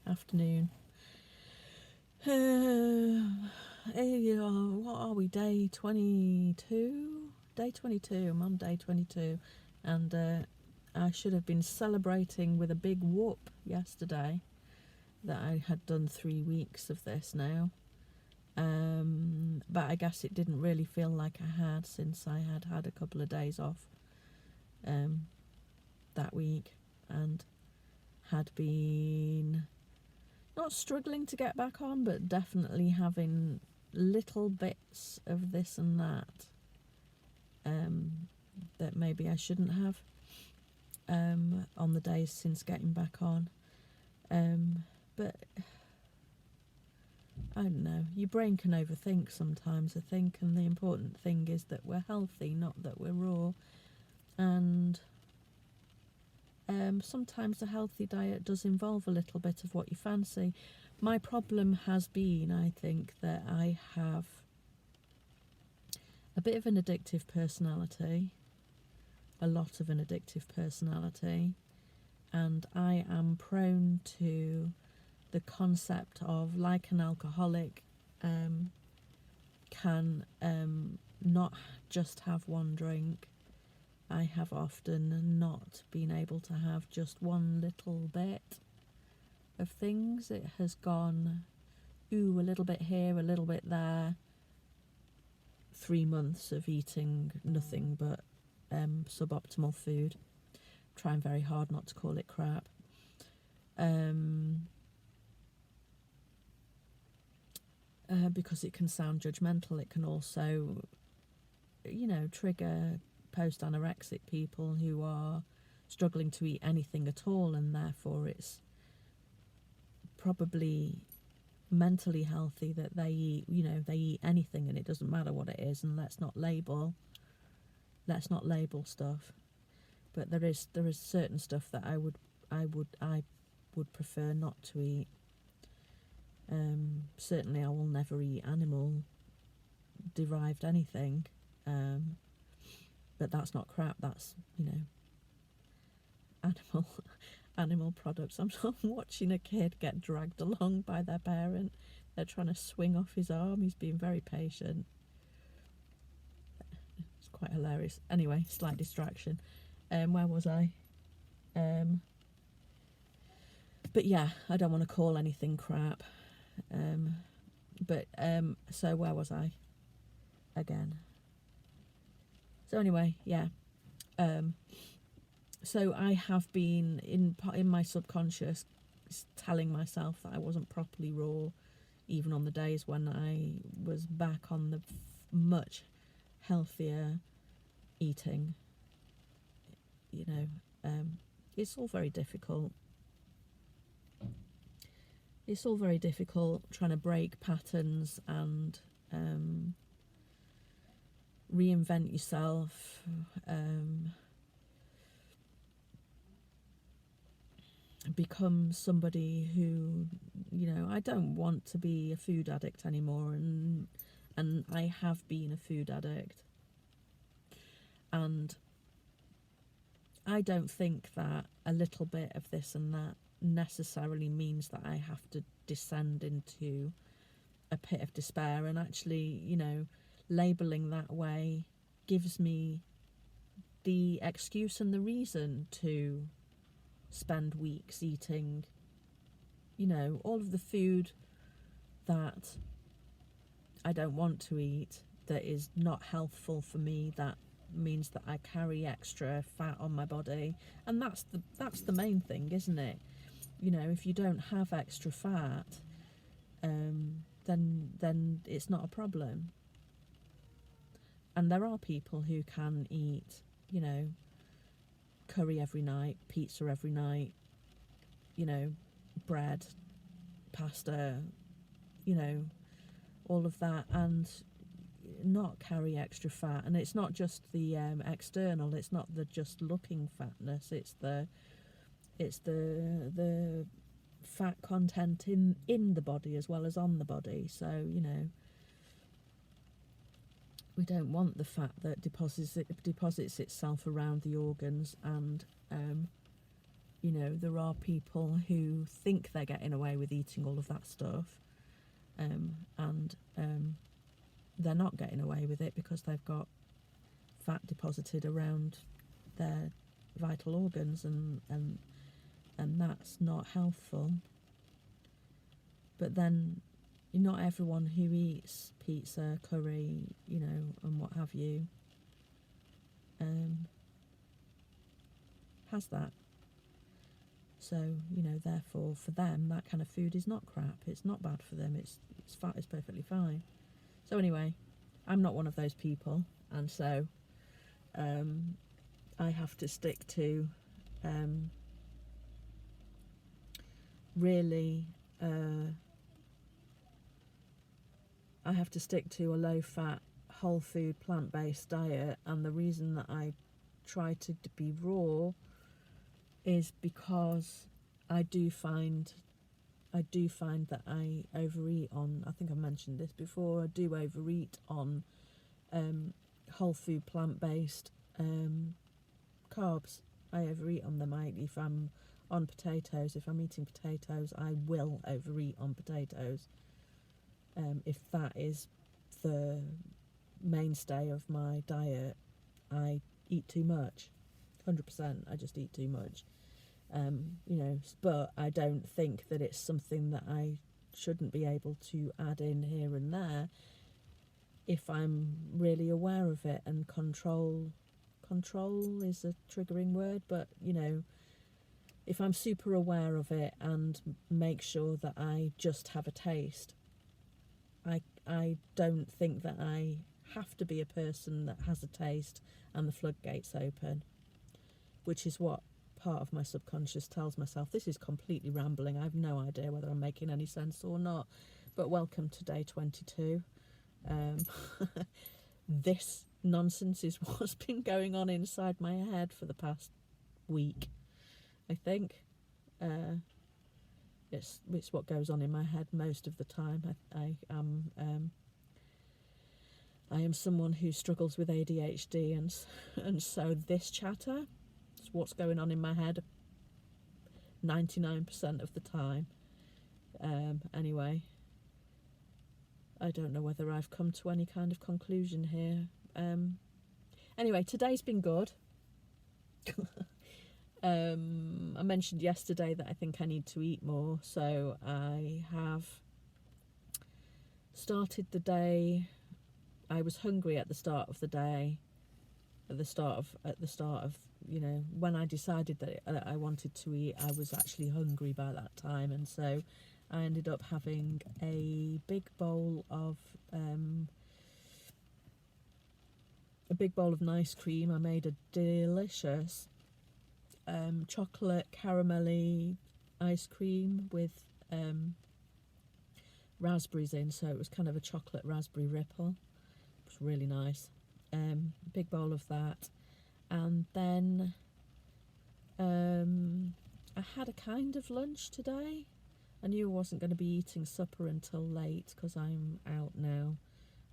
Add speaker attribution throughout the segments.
Speaker 1: afternoon. What are we? Day 22? Day 22. I'm on day 22. And I should have been celebrating with a big whoop yesterday that I had done 3 weeks of this now. But I guess it didn't really feel like I had, since I had had a couple of days off that week and had been not struggling to get back on, but definitely having little bits of this and that that maybe I shouldn't have on the days since getting back on. But I don't know, your brain can overthink sometimes, I think, and the important thing is that we're healthy, not that we're raw. And sometimes a healthy diet does involve a little bit of what you fancy. My problem has been, I think, that I have a bit of an addictive personality, a lot of an addictive personality, and I am prone to the concept of, like an alcoholic can not just have one drink. I have often not been able to have just one little bit of things. It has gone, a little bit here, a little bit there. 3 months of eating nothing but suboptimal food. Trying very hard not to call it crap. Because it can sound judgmental. It can also, trigger post-anorexic people who are struggling to eat anything at all, and therefore it's probably mentally healthy that they eat anything, and it doesn't matter what it is, and let's not label stuff. But there is certain stuff that I would prefer not to eat. Certainly I will never eat animal derived anything, but that's not crap, that's animal products. I'm watching a kid get dragged along by their parent. They're trying to swing off his arm. He's being very patient. It's quite hilarious. Anyway, slight distraction. Where was I? But yeah, I don't want to call anything crap. So where was I again? So anyway, yeah. So I have been in my subconscious telling myself that I wasn't properly raw, even on the days when I was back on the much healthier eating. It's all very difficult. It's all very difficult trying to break patterns and reinvent yourself. Become somebody who, I don't want to be a food addict anymore, and I have been a food addict, and I don't think that a little bit of this and that necessarily means that I have to descend into a pit of despair. And actually, labelling that way gives me the excuse and the reason to spend weeks eating, all of the food that I don't want to eat, that is not healthful for me, that means that I carry extra fat on my body. And that's the main thing, isn't it? If you don't have extra fat, then it's not a problem. And there are people who can eat, curry every night, pizza every night, bread, pasta, all of that, and not carry extra fat. And it's not just the external, it's not the just looking fatness, it's the fat content in the body as well as on the body. So we don't want the fat that deposits itself around the organs and there are people who think they're getting away with eating all of that stuff, and they're not getting away with it because they've got fat deposited around their vital organs, and that's not healthful. But then not everyone who eats pizza, curry, and what have you, has that. So, therefore, for them, that kind of food is not crap. It's not bad for them. It's fat is perfectly fine. So anyway, I'm not one of those people, and so I have to stick to really. I have to stick to a low-fat, whole food, plant-based diet, and the reason that I try to be raw is because I do find that I overeat on, I think I've mentioned this before, I do overeat on whole food, plant-based carbs. I overeat on them. If I'm on potatoes, if I'm eating potatoes, I will overeat on potatoes. If that is the mainstay of my diet, I eat too much. 100%, I just eat too much. But I don't think that it's something that I shouldn't be able to add in here and there if I'm really aware of it, and control is a triggering word, but if I'm super aware of it and make sure that I just have a taste, I don't think that I have to be a person that has a taste and the floodgates open, which is what part of my subconscious tells myself. This is completely rambling. I have no idea whether I'm making any sense or not, but welcome to day 22. This nonsense is what's been going on inside my head for the past week, I think. It's what goes on in my head most of the time. I am someone who struggles with ADHD, and so this chatter is what's going on in my head 99% of the time. Anyway, I don't know whether I've come to any kind of conclusion here. Anyway, today's been good. I mentioned yesterday that I think I need to eat more, so I have started the day. I was hungry at the start of the day, at the start of when I decided that I wanted to eat. I was actually hungry by that time, and so I ended up having a big bowl of nice cream. I made a delicious chocolate caramelly ice cream with raspberries in, so it was kind of a chocolate raspberry ripple. It was really nice. Big bowl of that, and then I had a kind of lunch today. I knew I wasn't going to be eating supper until late because I'm out now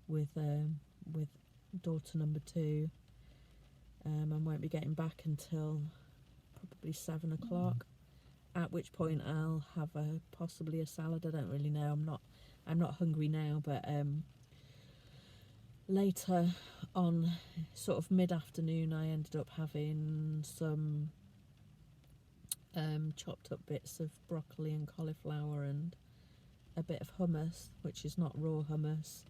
Speaker 1: with daughter number 2. I won't be getting back until probably 7 o'clock, at which point I'll have possibly a salad. I don't really know. I'm not hungry now, but later on, sort of mid-afternoon, I ended up having some chopped up bits of broccoli and cauliflower and a bit of hummus, which is not raw hummus,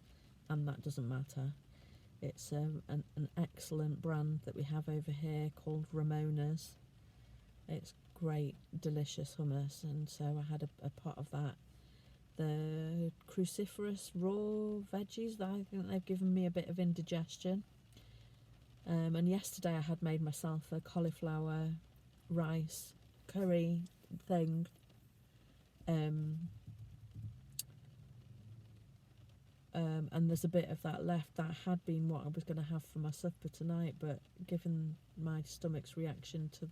Speaker 1: and that doesn't matter. It's an excellent brand that we have over here called Ramona's. It's great, delicious hummus, and so I had a pot of that. The cruciferous raw veggies, that I think they've given me a bit of indigestion. And yesterday I had made myself a cauliflower rice curry thing. And there's a bit of that left. That had been what I was going to have for my supper tonight, but given my stomach's reaction to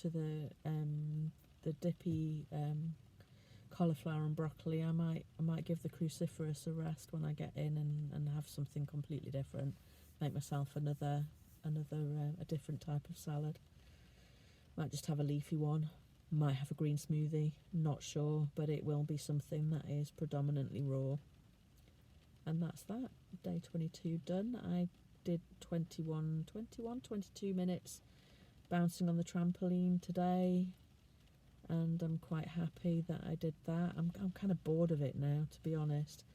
Speaker 1: the dippy cauliflower and broccoli, I might give the cruciferous a rest when I get in and have something completely different. Make myself a different type of salad. Might just have a leafy one. Might have a green smoothie. Not sure, but it will be something that is predominantly raw. And that's that. Day 22 done. I did 22 minutes bouncing on the trampoline today, and I'm quite happy that I did that. I'm kind of bored of it now, to be honest,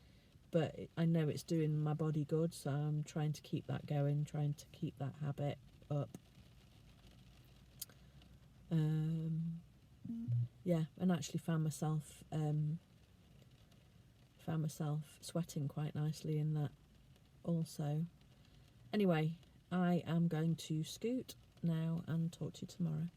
Speaker 1: but I know it's doing my body good, so I'm trying to keep that going, trying to keep that habit up. Yeah, and actually found myself sweating quite nicely in that also. Anyway, I am going to scoot now and talk to you tomorrow.